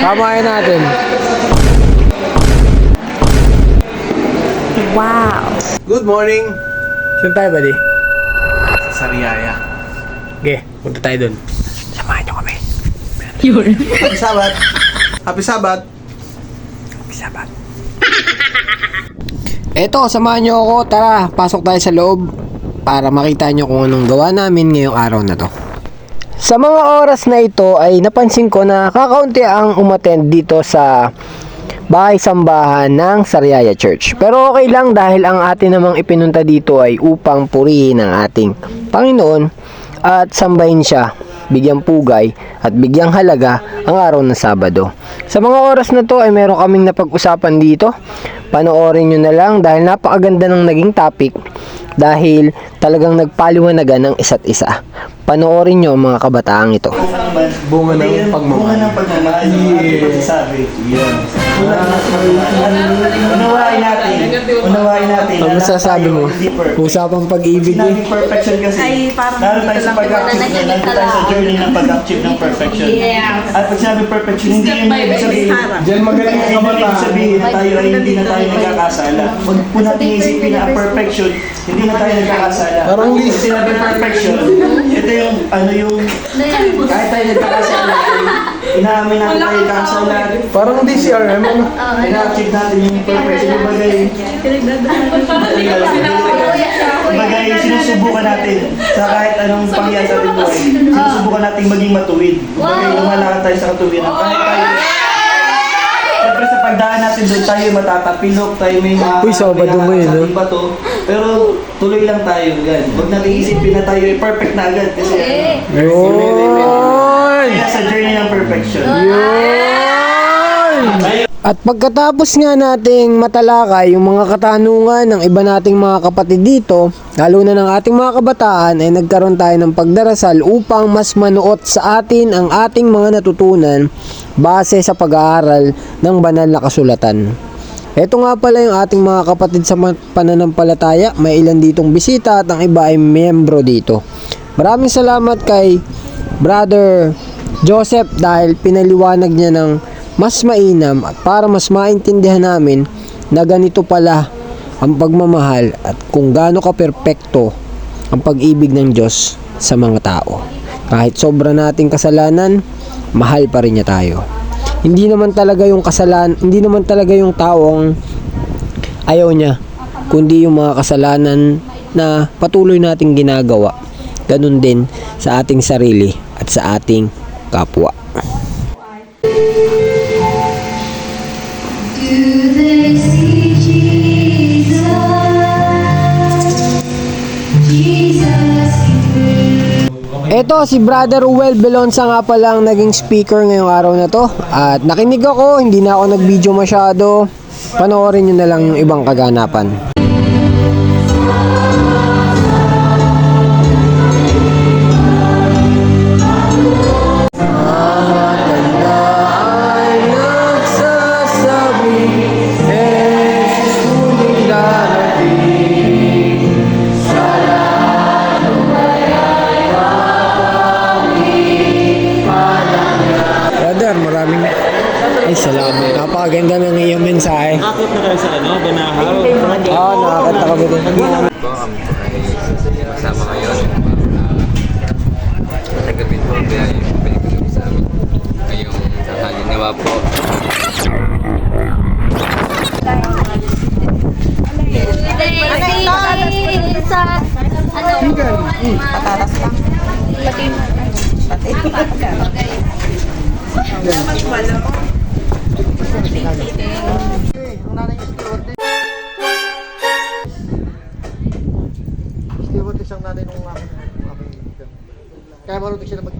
Kamayan natin. Wow. Good morning! Saan tayo, buddy? Sa Sariaya. Okay, punta tayo dun. Samahan nyo kami. Yun. Happy Sabbath! Happy Sabbath! Sabat. Eto, samahan nyo ako. Tara, pasok tayo sa loob para makita nyo kung anong gawa namin ngayong araw na to. Sa mga oras na ito ay napansin ko na kakaunti ang umattend dito sa bahay-sambahan ng Sariaya Church. Pero okay lang dahil ang atin namang ipinunta dito ay upang purihin ang ating Panginoon at sambahin siya, bigyang pugay at bigyang halaga ang araw ng Sabado. Sa mga oras na to ay meron kaming napag-usapan dito. Panoorin nyo na lang dahil napakaganda ng naging topic dahil talagang nagpaliwanagan ng isa't isa. Panoorin nyo ang mga kabataang ito. Bunga ng pagmamahal. Bunga ng pagmamahal. Sabi. Yan. Unawain natin. Ano masasabi mo? Usapang pag-ibig Sinabing perfection kasi. Ay, parang lalo tayo sa pag-achieve. Nandito tayo sa journey ng pag-achieve ng perfection. At pag sinabing perfection, hindi yun ibig sabihin. Diyan magaling ang Hindi ibig kabataan. sabihin na tayo ay hindi na tayo nagkakasala. Huwag po natin isipin na ang perfection, hindi na tayo nagkakasala. Parang hindi. Pag sinabing perfection, ito yung kahit tayo nagkakasala, inaamin natin tayo nagkakasala. Parang DCRM, ano? Ina-achieve natin yung perfection. Bagay, sinusubukan natin sa kahit anong pangyayari sa ating buhay. Sinusubukan natin maging matuwid. Bagay, lumalakad tayo sa katuwiran. Kahit tayo, siyempre sa pagdaan natin doon tayo matatapilok, tayo may Uy, Sabado mo yun, no? bato. Pero tuloy lang tayo. Yan. Huwag natin isipin na tayo ay perfect na agad. Kasi Yun! kaya sa journey ng perfection. At pagkatapos nga nating matalakay yung mga katanungan ng iba nating mga kapatid dito, lalo na ng ating mga kabataan, ay nagkaroon tayo ng pagdarasal upang mas manuot sa atin ang ating mga natutunan base sa pag-aaral ng banal na kasulatan. Ito nga pala yung ating mga kapatid sa pananampalataya, may ilan ditong bisita at ang iba ay miyembro dito. Maraming salamat kay Brother Joseph dahil pinaliwanag niya ng mas mainam at para mas maintindihan namin na ganito pala ang pagmamahal at kung gaano ka-perpekto ang pag-ibig ng Diyos sa mga tao. Kahit sobra nating kasalanan, mahal pa rin niya tayo. Hindi naman talaga yung tao ang ayaw niya, kundi yung mga kasalanan na patuloy nating ginagawa. Ganun din sa ating sarili at sa ating kapwa. Eto, si Brother Ruel Belonsa nga pala ang naging speaker ngayong araw na to. At nakinig ako, hindi na ako nag-video masyado. Panoorin nyo na lang yung ibang kaganapan. Maraming ay salamat. Napakaganda ng iyong mensahe. Nakakot na kayo sa Banahaw. Oo, nakakanta kami din. Po, kami po ay kasama ngayon. Matagapin po ang biyahe yung pinagpinag sa amin. Ngayong tanghali nawa po. Patatas lang. Steward isang nanay nung aking. Kaya marunong sila mag...